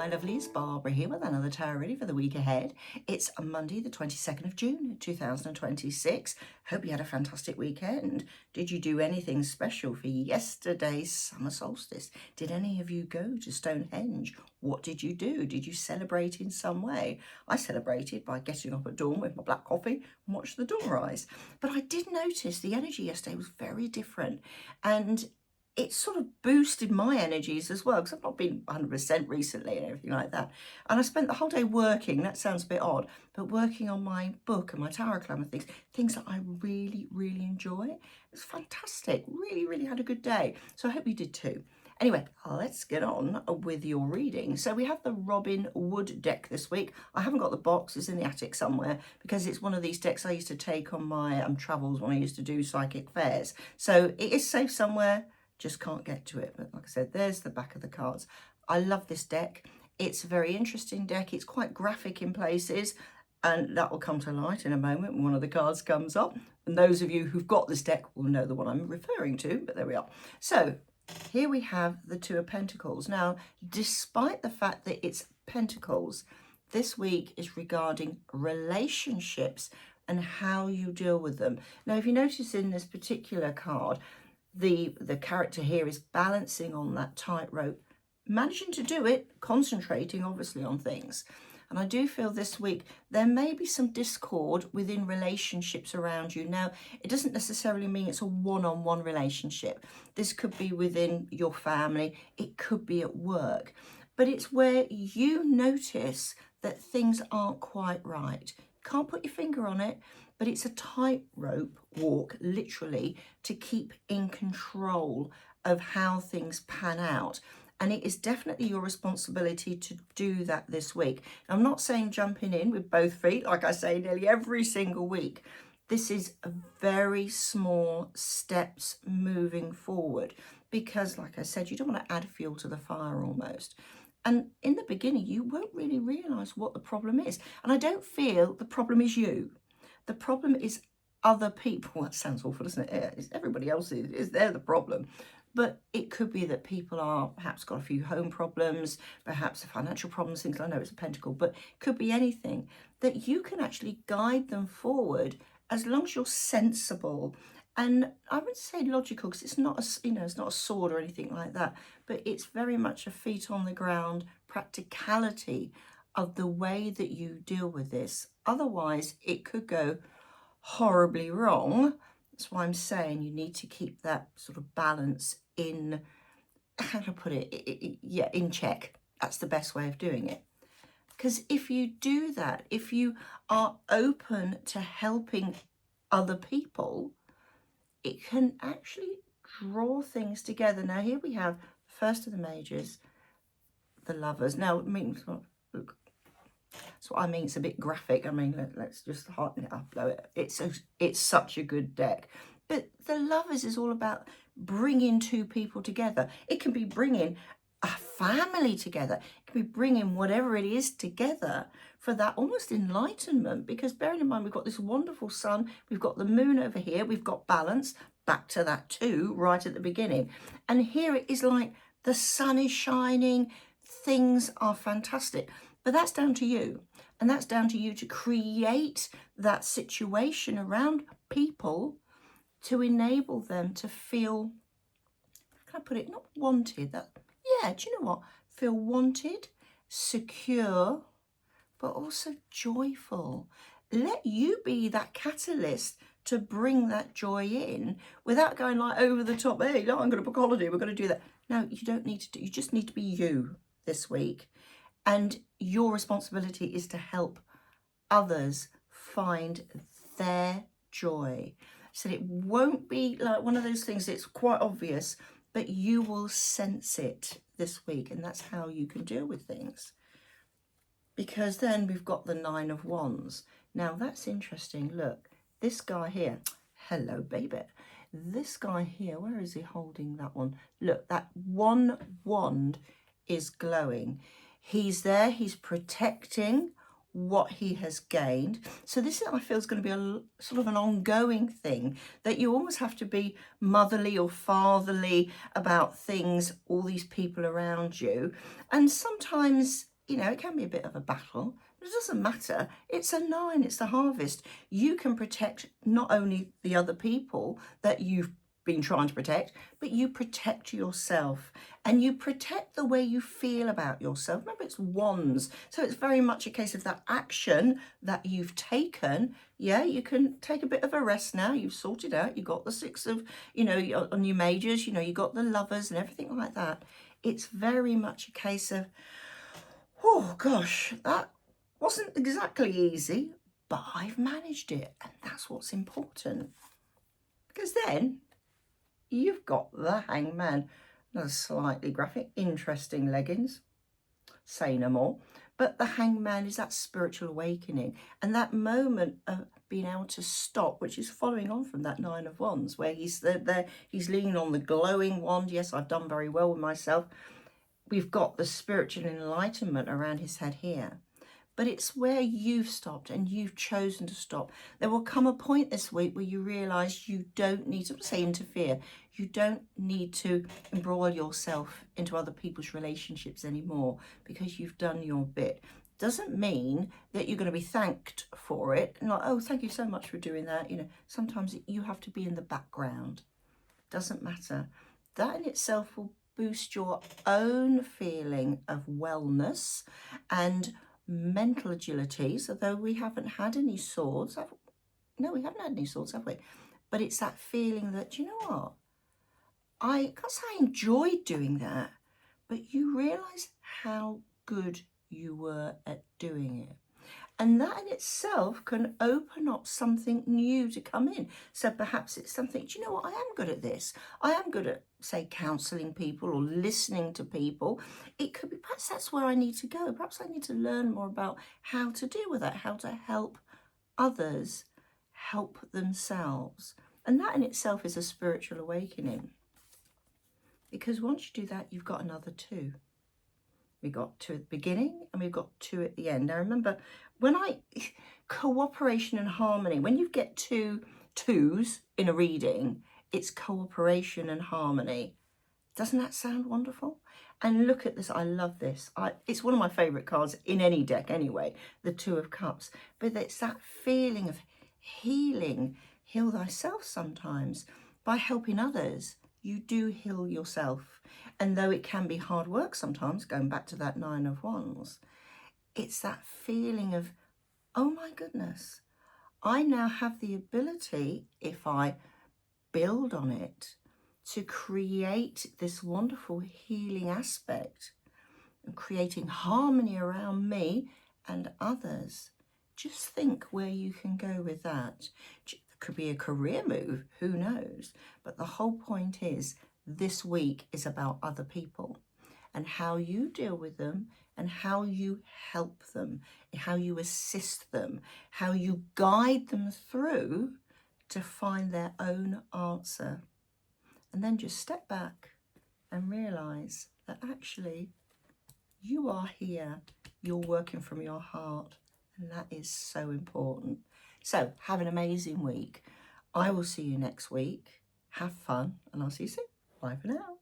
my lovelies, Barbara here with another tarot reading for the week ahead. It's Monday the 22nd of June 2026. Hope you had a fantastic weekend. Did you do anything special for yesterday's summer solstice? Did any of you go to Stonehenge? What did you do? Did you celebrate in some way? I celebrated by getting up at dawn with my black coffee and watched the dawn rise. But I did notice the energy yesterday was very different, and it sort of boosted my energies as well, because I've not been 100% recently and everything like that. And I spent the whole day working, that sounds a bit odd, but working on my book and my tarot club and things that I really, really enjoy. It was fantastic. Really, really had a good day. So I hope you did too. Anyway, let's get on with your reading. So we have the Robin Wood deck this week. I haven't got the box, it's in the attic somewhere, because it's one of these decks I used to take on my travels when I used to do psychic fairs. So it is safe somewhere, just can't get to it. But like I said, there's the back of the cards. I love this deck. It's a very interesting deck. It's quite graphic in places, and that will come to light in a moment when one of the cards comes up. And those of you who've got this deck will know the one I'm referring to, but there we are. So here we have the Two of Pentacles. Now, despite the fact that it's Pentacles, this week is regarding relationships and how you deal with them. Now, if you notice in this particular card, the character here is balancing on that tightrope, managing to do it, concentrating obviously on things. And I do feel this week there may be some discord within relationships around you. Now, it doesn't necessarily mean it's a one-on-one relationship. This could be within your family, it could be at work, but it's where you notice that things aren't quite right. Can't put your finger on it, but it's a tightrope walk, literally, to keep in control of how things pan out. And it is definitely your responsibility to do that this week. I'm not saying jumping in with both feet, like I say nearly every single week. This is a very small steps moving forward, because, like I said, you don't want to add fuel to the fire almost. And in the beginning, you won't really realise what the problem is. And I don't feel the problem is you. The problem is other people. That sounds awful, doesn't it? Yeah, it's everybody else is they're the problem. But it could be that people are perhaps got a few home problems, perhaps financial problems, things. I know it's a pentacle, but it could be anything that you can actually guide them forward as long as you're sensible. And I wouldn't say logical, because it's not it's not a sword or anything like that, but it's very much a feet on the ground practicality of the way that you deal with this. Otherwise, it could go horribly wrong. That's why I'm saying you need to keep that sort of balance in, how to put it, yeah, in check. That's the best way of doing it. Because if you do that, if you are open to helping other people, it can actually draw things together. Now, here we have the first of the majors, the Lovers. Now, it means, look, that's what I mean. It's a bit graphic. I mean, let's just hearten it up, blow it. It's such a good deck. But the Lovers is all about bringing two people together. It can be bringing a family together. It can be bringing whatever it is together for that almost enlightenment. Because bearing in mind, we've got this wonderful sun, we've got the moon over here, we've got balance, back to that too, right at the beginning. And here it is like the sun is shining, things are fantastic. But that's down to you. And that's down to you to create that situation around people to enable them to feel, how can I put it, not wanted, that, yeah, do you know what? Feel wanted, secure, but also joyful. Let you be that catalyst to bring that joy in without going like over the top. Hey, no, I'm going to book a holiday, we're going to do that. No, you don't need to do, you just need to be you this week. And your responsibility is to help others find their joy. So it won't be like one of those things that's quite obvious, but you will sense it this week. And that's how you can deal with things. Because then we've got the Nine of Wands. Now that's interesting. Look, this guy here. Hello, baby. This guy here, where is he holding that one? Look, that one wand is glowing. He's there, he's protecting what he has gained. So this, I feel, is going to be a sort of an ongoing thing, that you almost have to be motherly or fatherly about things, all these people around you. And sometimes you know, it can be a bit of a battle, but it doesn't matter. It's a 9, it's the harvest. You can protect not only the other people that you've been trying to protect, but you protect yourself and you protect the way you feel about yourself. Remember, it's wands, so it's very much a case of that action that you've taken. Yeah, you can take a bit of a rest now. You've sorted out, you got the 6 of, you know, on your majors, you know, you got the lovers and everything like that. It's very much a case of, oh gosh, that wasn't exactly easy, but I've managed it, and that's what's important. Because then you've got the Hangman. Another slightly graphic, interesting leggings. Say no more. But the Hangman is that spiritual awakening and that moment of being able to stop, which is following on from that 9 of Wands, where he's there, he's leaning on the glowing wand. Yes, I've done very well with myself. We've got the spiritual enlightenment around his head here. But it's where you've stopped and you've chosen to stop. There will come a point this week where you realise you don't need to, say, interfere. You don't need to embroil yourself into other people's relationships anymore because you've done your bit. Doesn't mean that you're going to be thanked for it. Like, oh, thank you so much for doing that. You know, sometimes you have to be in the background. Doesn't matter. That in itself will boost your own feeling of wellness and mental agility. So though we haven't had any swords, no, we haven't had any swords, have we? But it's that feeling that, you know what, I can't say I enjoyed doing that, but you realise how good you were at doing it. And that in itself can open up something new to come in. So perhaps it's something, do you know what, I am good at this. I am good at, say, counselling people or listening to people. It could be, perhaps that's where I need to go. Perhaps I need to learn more about how to deal with that, how to help others help themselves. And that in itself is a spiritual awakening. Because once you do that, you've got another 2. We got 2 at the beginning and we've got 2 at the end. Now remember, cooperation and harmony, when you get 2 2s in a reading, it's cooperation and harmony. Doesn't that sound wonderful? And look at this, I love this. It's one of my favourite cards in any deck anyway, the 2 of Cups. But it's that feeling of healing. Heal thyself sometimes. By helping others, you do heal yourself. And though it can be hard work sometimes, going back to that 9 of Wands, it's that feeling of, oh my goodness, I now have the ability, if I build on it, to create this wonderful healing aspect and creating harmony around me and others. Just think where you can go with that. It could be a career move, who knows? But the whole point is, this week is about other people and how you deal with them and how you help them, how you assist them, how you guide them through to find their own answer. And then just step back and realise that actually you are here, you're working from your heart, and that is so important. So have an amazing week. I will see you next week. Have fun, and I'll see you soon. Bye for now.